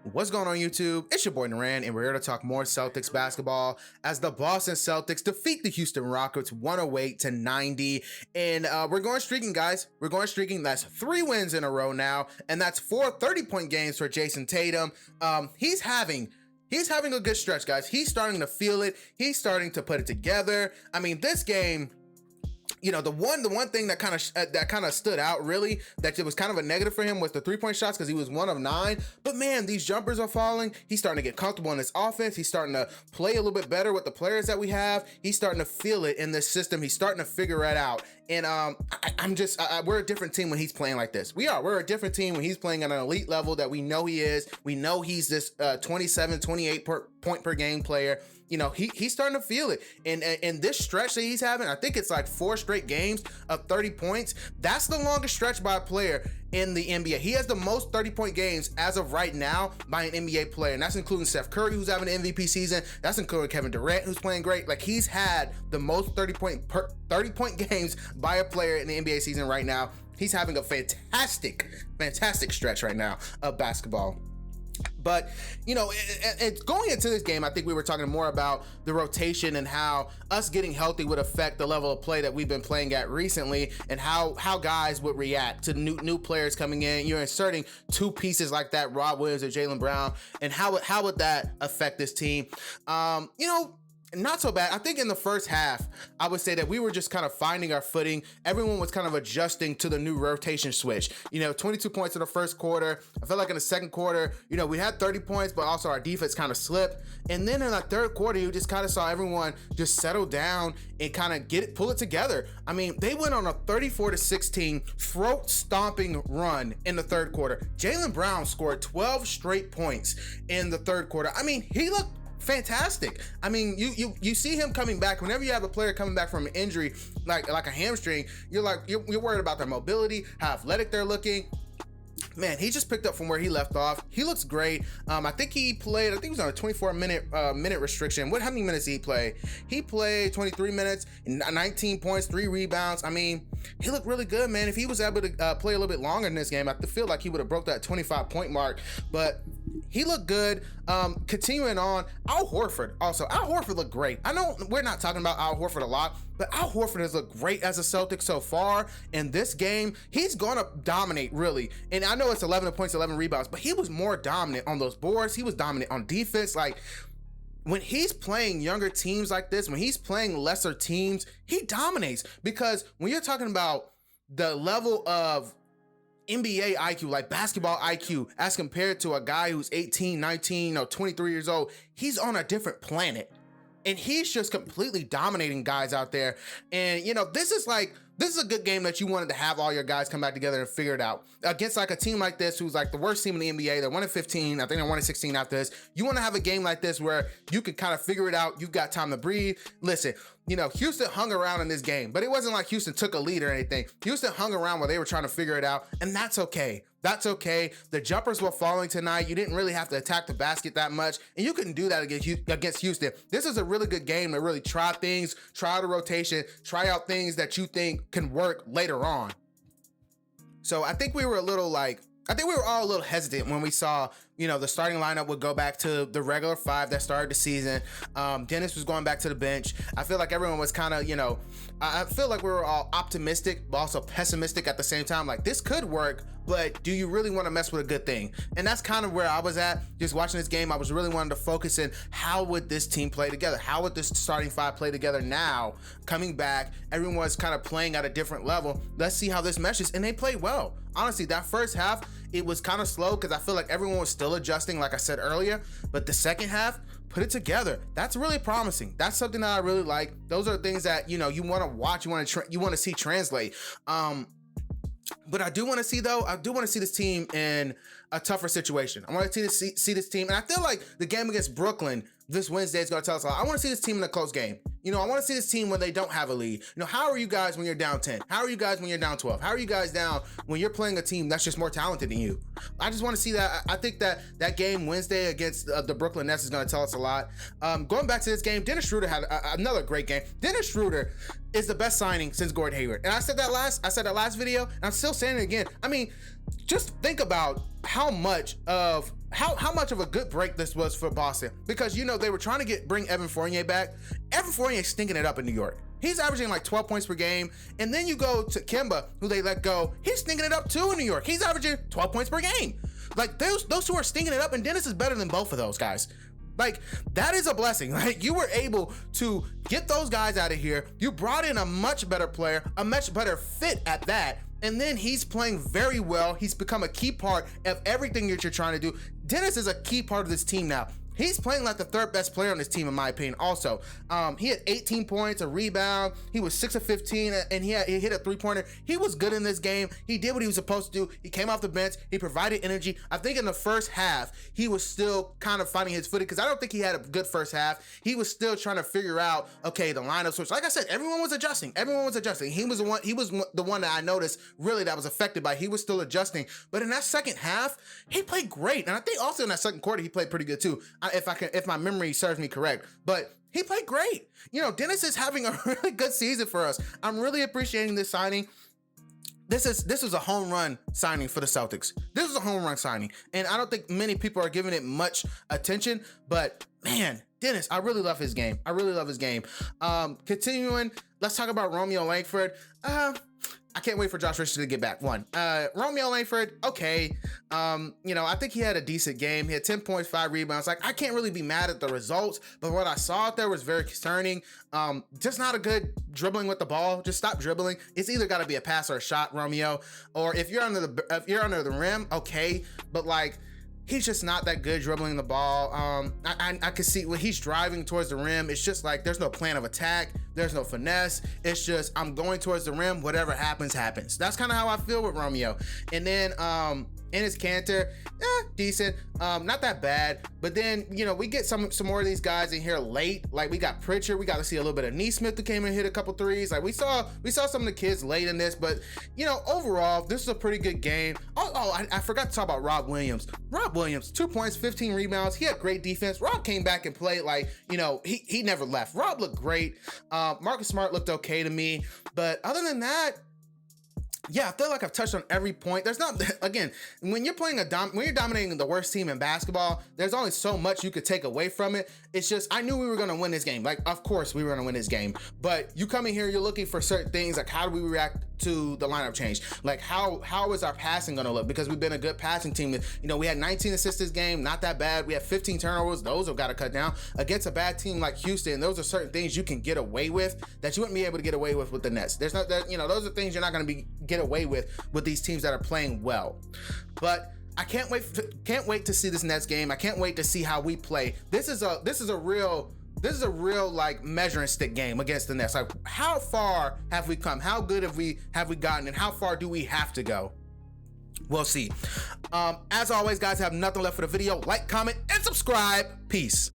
What's going on YouTube? It's your boy Naran, and we're here to talk more Celtics basketball as the Boston Celtics defeat the Houston Rockets 108-90. And we're going streaking, guys. We're going streaking. That's 3 wins in a row now, and that's 4 30-point games for Jayson Tatum. He's having a good stretch, guys. He's starting to feel it. He's starting to put it together. I mean, this game, you know, the one thing that kind of stood out, really, that it was kind of a negative for him was the 3-point shots, because he was 1 of 9. But man, these jumpers are falling. He's starting to get comfortable in his offense. He's starting to play a little bit better with the players that we have. He's starting to feel it in this system. He's starting to figure it out. And we're a different team when he's playing like this. We're a different team when he's playing at an elite level that we know he is. We know he's this 27, 28 point per game player. You know, he's starting to feel it. And this stretch that he's having, I think it's like 4 straight games of 30 points. That's the longest stretch by a player in the NBA. He has the most 30-point games as of right now by an NBA player. And that's including Steph Curry, who's having an MVP season. That's including Kevin Durant, who's playing great. Like, he's had the most 30-point games by a player in the NBA season right now. He's having a fantastic stretch right now of basketball. But, you know, it's going into this game, I think we were talking more about the rotation and how us getting healthy would affect the level of play that we've been playing at recently, and how guys would react to new players coming in. You're inserting 2 pieces like that, Rob Williams or Jaylen Brown, and how would that affect this team? You know, not so bad. I think in the first half, I would say that we were just kind of finding our footing. Everyone was kind of adjusting to the new rotation switch. You know, 22 points in the first quarter. I felt like in the second quarter, you know, we had 30 points, but also our defense kind of slipped. And then in the third quarter, you just kind of saw everyone just settle down and kind of pull it together. I mean, they went on a 34-16 throat stomping run in the third quarter. Jaylen Brown scored 12 straight points in the third quarter. I mean, he looked fantastic. I mean, you see him coming back. Whenever you have a player coming back from an injury, like a hamstring, you're worried about their mobility, how athletic they're looking. Man, he just picked up from where he left off. He looks great. I think he was on a 24-minute restriction. How many minutes did he play? He played 23 minutes, 19 points, 3 rebounds. I mean, he looked really good, man. If he was able to play a little bit longer in this game, I feel like he would have broke that 25-point mark. But he looked good. Continuing on, Al Horford looked great. I know we're not talking about Al Horford a lot, but Al Horford has looked great as a Celtic so far in this game. He's gonna dominate, really. And I know it's 11 points, 11 rebounds, but he was more dominant on those boards. He was dominant on defense. Like, when he's playing younger teams like this, when he's playing lesser teams, he dominates. Because when you're talking about the level of NBA IQ, like basketball IQ, as compared to a guy who's 18, 19, or 23 years old, he's on a different planet. And he's just completely dominating guys out there. And, you know, this is a good game that you wanted to have all your guys come back together and figure it out. Against like a team like this, who's like the worst team in the NBA, they're 1-15. I think they're 1-16 after this. You want to have a game like this where you can kind of figure it out. You've got time to breathe. Listen, you know, Houston hung around in this game, but it wasn't like Houston took a lead or anything. Houston hung around while they were trying to figure it out, and that's okay. That's okay. The jumpers were falling tonight. You didn't really have to attack the basket that much, and you couldn't do that against Houston. This is a really good game to really try things, try the rotation, try out things that you think can work later on. So I think we were all a little hesitant when we saw, you know, the starting lineup would go back to the regular 5 that started the season. Dennis was going back to the bench. I feel like everyone was kind of, you know, I feel like we were all optimistic, but also pessimistic at the same time. Like, this could work, but do you really want to mess with a good thing? And that's kind of where I was at. Just watching this game, I was really wanting to focus in how would this team play together? How would this starting 5 play together now? Coming back, everyone's kind of playing at a different level. Let's see how this meshes. And they played well. Honestly, that first half, it was kind of slow because I feel like everyone was still adjusting, like I said earlier. But the second half, put it together. That's really promising. That's something that I really like. Those are things that, you know, you want to watch, you want to see translate. But I do want to see this team in a tougher situation. I want to see this team, and I feel like the game against Brooklyn this Wednesday is going to tell us a lot. I want to see this team in a close game. You know, I want to see this team when they don't have a lead. You know, how are you guys when you're down 10? How are you guys when you're down 12? How are you guys down when you're playing a team that's just more talented than you? I just want to see that. I think that game Wednesday against the Brooklyn Nets is going to tell us a lot. Going back to this game, Dennis Schroeder had another great game. Dennis Schroeder is the best signing since Gordon Hayward. And I said that last video, and I'm still saying it again. I mean, just think about how much of a good break this was for Boston, because you know they were trying to bring Evan Fournier back. Evan Fournier stinking it up in New York. He's averaging like 12 points per game. And then you go to Kemba, who they let go. He's stinking it up too in New York. He's averaging 12 points per game. Like those two are stinking it up, and Dennis is better than both of those guys. Like, that is a blessing. Like, you were able to get those guys out of here. You brought in a much better player, a much better fit at that. And then he's playing very well. He's become a key part of everything that you're trying to do. Dennis is a key part of this team now. He's playing like the third best player on this team, in my opinion. Also, he had 18 points, a rebound. He was 6 of 15, and he hit a three-pointer. He was good in this game. He did what he was supposed to do. He came off the bench. He provided energy. I think in the first half, he was still kind of finding his footing, because I don't think he had a good first half. He was still trying to figure out, okay, the lineup switch. Like I said, everyone was adjusting. Everyone was adjusting. He was the one that I noticed really that was affected by. He was still adjusting. But in that second half, he played great. And I think also in that second quarter, he played pretty good too, if my memory serves me correct. But he played great. You know, Dennis is having a really good season for us. I'm really appreciating this signing. This was a home run signing for the Celtics. This was a home run signing, and I don't think many people are giving it much attention, but man, Dennis, I really love his game. Continuing, let's talk about Romeo Langford. I can't wait for Josh Richardson to get back. Romeo Langford, okay. You know, I think he had a decent game. He had 10 points, 5 rebounds. Like, I can't really be mad at the results, but what I saw out there was very concerning. Just not a good dribbling with the ball. Just stop dribbling. It's either got to be a pass or a shot, Romeo. Or if you're under the rim, okay. But like, he's just not that good dribbling the ball. I can see when he's driving towards the rim, it's just like there's no plan of attack. There's no finesse. It's just, I'm going towards the rim. Whatever happens, happens. That's kind of how I feel with Romeo. And then Enes Kanter, decent. Not that bad. But then, you know, we get some more of these guys in here late. Like, we got Pritchard. We got to see a little bit of Neesmith who came and hit a couple threes. Like, we saw some of the kids late in this. But, you know, overall, this is a pretty good game. I forgot to talk about Rob Williams. Rob Williams, 2 points, 15 rebounds. He had great defense. Rob came back and played like, you know, he never left. Rob looked great. Marcus Smart looked okay to me. But other than that, yeah, I feel like I've touched on every point. There's not, again, when you're playing when you're dominating the worst team in basketball, there's only so much you could take away from it. It's just, I knew we were going to win this game. Like, of course we were going to win this game, but you come in here, you're looking for certain things, like how do we react to the lineup change? Like, how is our passing going to look? Because we've been a good passing team. You know, we had 19 assists this game, not that bad. We had 15 turnovers. Those have got to cut down. Against a bad team like Houston, those are certain things you can get away with that you wouldn't be able to get away with the Nets. There's not that, you know, those are things you're not going to get away with these teams that are playing well. But I can't wait to see this Nets game. I can't wait to see how we play. This is a real like measuring stick game against the Nets. Like, how far have we come? How good have we gotten, and how far do we have to go? We'll see. As always, guys, I have nothing left for the video. Like, comment, and subscribe. Peace.